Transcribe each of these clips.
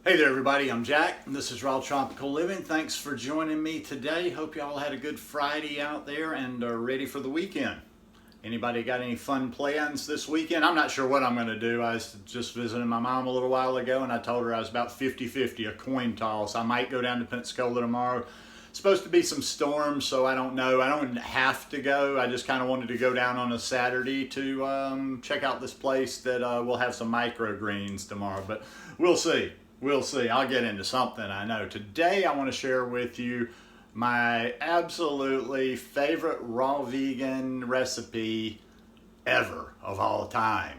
Hey there everybody, I'm Jack and this is Raw Tropical Living. Thanks for joining me today. Hope you all had a good Friday out there and are ready for the weekend. Anybody got any fun plans this weekend? I'm not sure what I'm going to do. I was just visiting my mom a little while ago and I told her I was about 50-50, a coin toss. I might go down to Pensacola tomorrow. It's supposed to be some storms, so I don't know. I don't have to go. I just kind of wanted to go down on a Saturday to check out this place that will have some microgreens tomorrow, but we'll see. We'll see. I'll get into something, I know. Today I want to share with you my absolutely favorite raw vegan recipe ever of all time.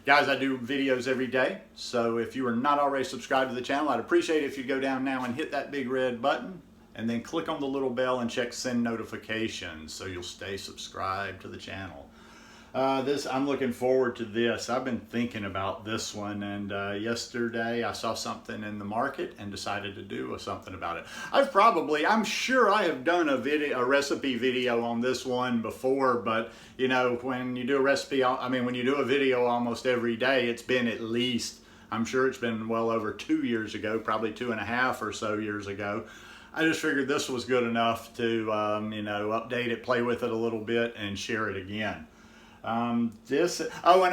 Guys, I do videos every day, so if you are not already subscribed to the channel, I'd appreciate it if you go down now and hit that big red button and then click on the little bell and check send notifications so you'll stay subscribed to the channel. I'm looking forward to this. I've been thinking about this one, and yesterday I saw something in the market and decided to do something about it. I'm sure I have done a recipe video on this one before, but you know, when you do a recipe, when you do a video almost every day, it's been at least, I'm sure it's been well over 2 years ago, probably 2.5 or so years ago. I just figured this was good enough to, update it, play with it a little bit, and share it again. And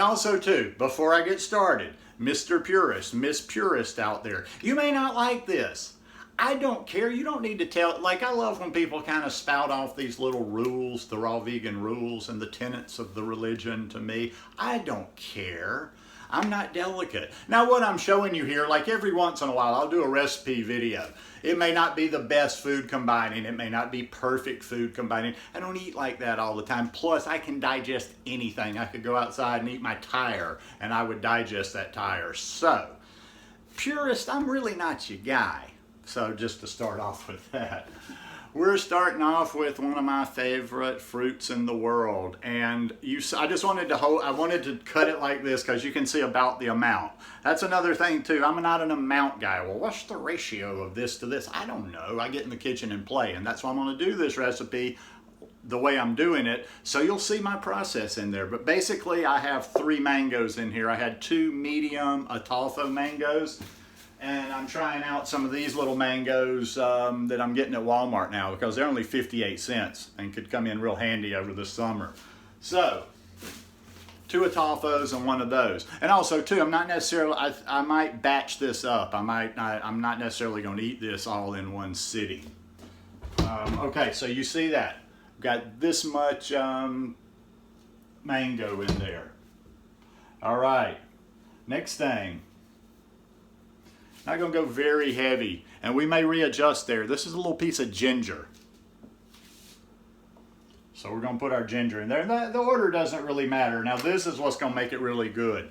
also too, before I get started, Mr. Purist, Miss Purist out there, you may not like this. I don't care. You don't need to tell. Like, I love when people kind of spout off these little rules, the raw vegan rules and the tenets of the religion to me. I don't care. I'm not delicate. Now, what I'm showing you here, like every once in a while, I'll do a recipe video. It may not be the best food combining. It may not be perfect food combining. I don't eat like that all the time. Plus, I can digest anything. I could go outside and eat my tire, and I would digest that tire. So, purist, I'm really not your guy. So, just to start off with that. We're starting off with one of my favorite fruits in the world, and I wanted to cut it like this because you can see about the amount. That's another thing too. I'm not an amount guy. Well, what's the ratio of this to this? I don't know. I get in the kitchen and play, and that's why I'm going to do this recipe the way I'm doing it, so you'll see my process in there. But basically, I have 3 mangoes in here. I had 2 medium Ataulfo mangoes. And I'm trying out some of these little mangoes that I'm getting at Walmart now because they're only 58 cents and could come in real handy over the summer. So, 2 Ataulfos and 1 of those. And also, too, I'm not necessarily, I might batch this up. I'm not necessarily going to eat this all in one sitting. Okay, so you see that. I've got this much mango in there. All right, next thing. Not going to go very heavy, and we may readjust there. This is a little piece of ginger. So we're going to put our ginger in there. The order doesn't really matter. Now this is what's going to make it really good.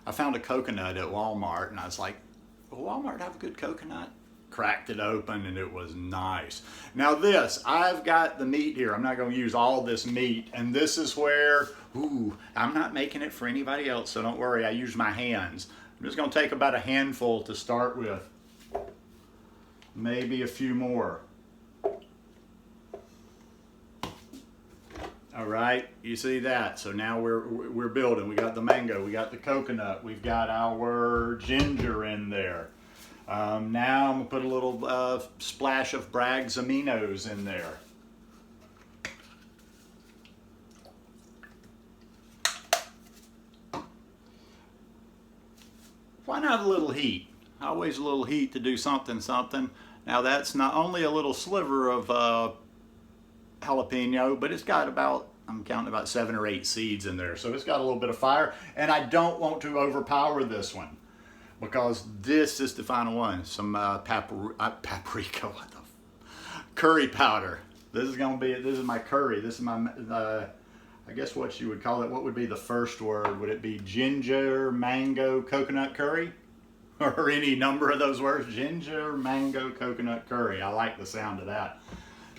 I found a coconut at Walmart, and I was like, will Walmart have a good coconut? Cracked it open, and it was nice. Now this, I've got the meat here. I'm not going to use all this meat, and this is where, I'm not making it for anybody else, so don't worry. I use my hands. I'm just going to take about a handful to start with. Maybe a few more. All right, you see that? So now we're building. We got the mango, we got the coconut, we've got our ginger in there. Now I'm going to put a little splash of Bragg's aminos in there. Why not a little heat? Always a little heat to do something. Now that's not only a little sliver of jalapeno, but it's got about, I'm counting about 7 or 8 seeds in there. So it's got a little bit of fire, and I don't want to overpower this one because this is the final one. Some paprika, what the curry powder. This is my curry. This is my, I guess what you would call it, what would be the first word? Would it be ginger, mango, coconut curry? Or any number of those words? Ginger, mango, coconut curry. I like the sound of that.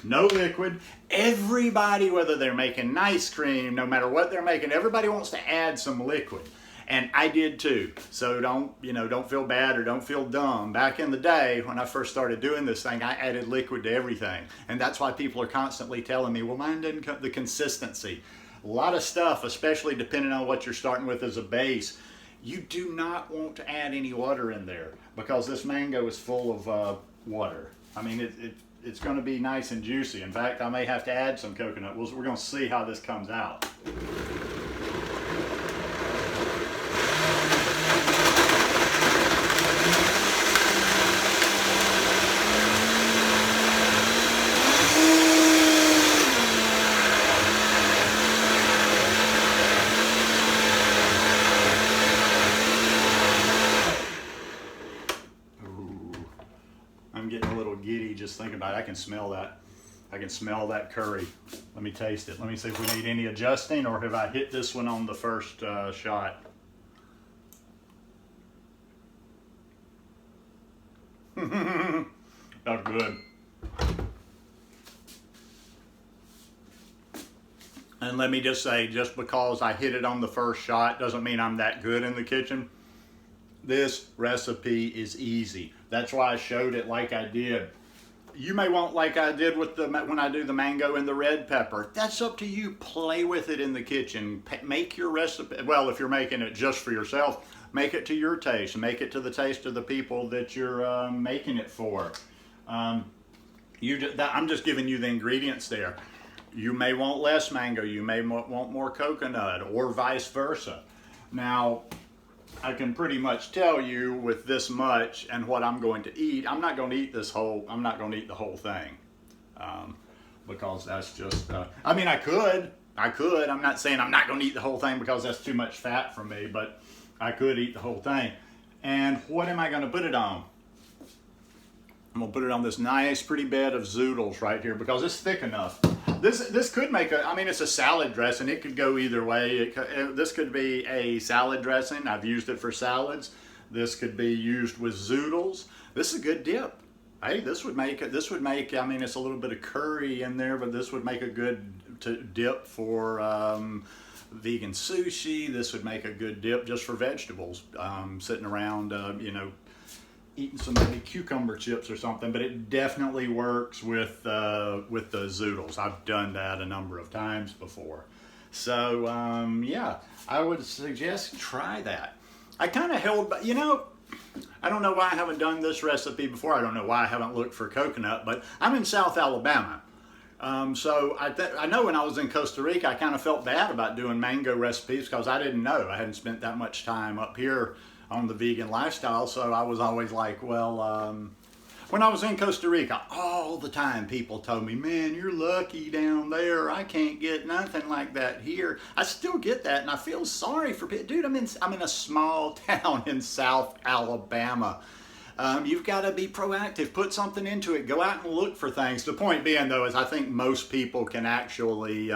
No liquid. Everybody, whether they're making ice cream, no matter what they're making, everybody wants to add some liquid. And I did too. So don't feel bad or don't feel dumb. Back in the day when I first started doing this thing, I added liquid to everything. And that's why people are constantly telling me, well, mine didn't cut the consistency. A lot of stuff, especially depending on what you're starting with as a base, You do not want to add any water in there because this mango is full of water. I mean, it's going to be nice and juicy. In fact, I may have to add some coconut. We're going to see how this comes out. I'm getting a little giddy just thinking about it. I can smell that. I can smell that curry. Let me taste it. Let me see if we need any adjusting, or have I hit this one on the first shot. That's good. And let me just say, just because I hit it on the first shot doesn't mean I'm that good in the kitchen. This recipe is easy. That's why I showed it like I did. You may want like I did with when I do the mango and the red pepper. That's up to you. Play with it in the kitchen. Make your recipe. Well, if you're making it just for yourself, make it to your taste. Make it to the taste of the people that you're making it for. I'm just giving you the ingredients there. You may want less mango. You may want more coconut, or vice versa. Now, I can pretty much tell you with this much and what I'm going to eat. I'm not going to eat I'm not going to eat the whole thing, because that's just. I mean, I could. I'm not saying I'm not going to eat the whole thing because that's too much fat for me, but I could eat the whole thing. And what am I going to put it on? I'm going to put it on this nice, pretty bed of zoodles right here because it's thick enough. This could make I mean, it's a salad dressing. It could go either way. This could be a salad dressing. I've used it for salads. This could be used with zoodles. This is a good dip. Hey, this would make, I mean, it's a little bit of curry in there, but this would make a good dip for vegan sushi. This would make a good dip just for vegetables, sitting around, you know, eating some maybe cucumber chips or something. But it definitely works with the zoodles. I've done that a number of times before. So yeah, I would suggest try that. I kind of held, you know, I don't know why I haven't done this recipe before. I don't know why I haven't looked for coconut, but I'm in South Alabama. So I know when I was in Costa Rica, I kind of felt bad about doing mango recipes because I didn't know. I hadn't spent that much time up here on the vegan lifestyle, so I was always like, well, when I was in Costa Rica, all the time people told me, man, you're lucky down there. I can't get nothing like that here. I still get that, and I feel sorry for people. Dude, I'm in a small town in South Alabama. You've got to be proactive. Put something into it. Go out and look for things. The point being, though, is I think most people can actually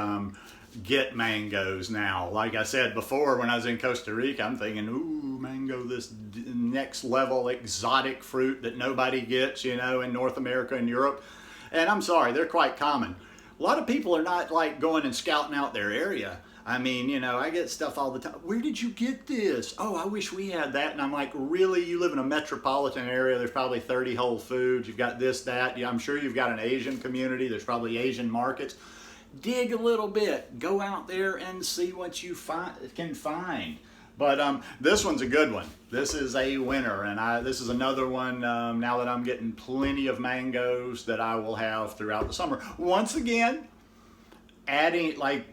get mangoes now. Like I said before, when I was in Costa Rica, I'm thinking, ooh, mango, this next level exotic fruit that nobody gets, you know, in North America and Europe. And I'm sorry, they're quite common. A lot of people are not like going and scouting out their area. I mean, you know, I get stuff all the time. Where did you get this? Oh, I wish we had that. And I'm like, really? You live in a metropolitan area. There's probably 30 Whole Foods. You've got this, that. Yeah, I'm sure you've got an Asian community. There's probably Asian markets. Dig a little bit. Go out there and see what you can find. But this one's a good one. This is a winner. And this is another one now that I'm getting plenty of mangoes that I will have throughout the summer. Once again,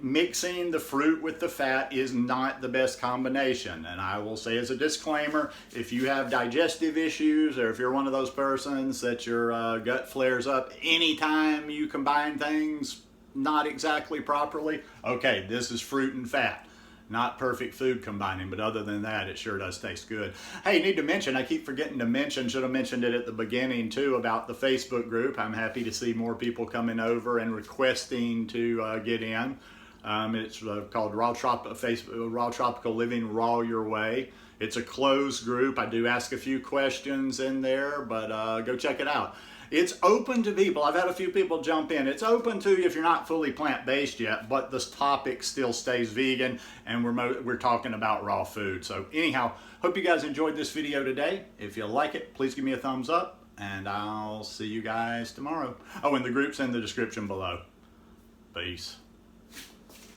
mixing the fruit with the fat is not the best combination. And I will say as a disclaimer, if you have digestive issues, or if you're one of those persons that your gut flares up anytime you combine things not exactly properly, okay, this is fruit and fat. Not perfect food combining, but other than that, it sure does taste good. Hey, need to mention, I keep forgetting to mention, should have mentioned it at the beginning too, about the Facebook group. I'm happy to see more people coming over and requesting to get in. It's called Raw Tropical Living Raw Your Way. It's a closed group. I do ask a few questions in there, but go check it out. It's open to people. I've had a few people jump in. It's open to you if you're not fully plant-based yet, but this topic still stays vegan, and we're talking about raw food. So anyhow, hope you guys enjoyed this video today. If you like it, please give me a thumbs up, and I'll see you guys tomorrow. Oh, and the group's in the description below. Peace.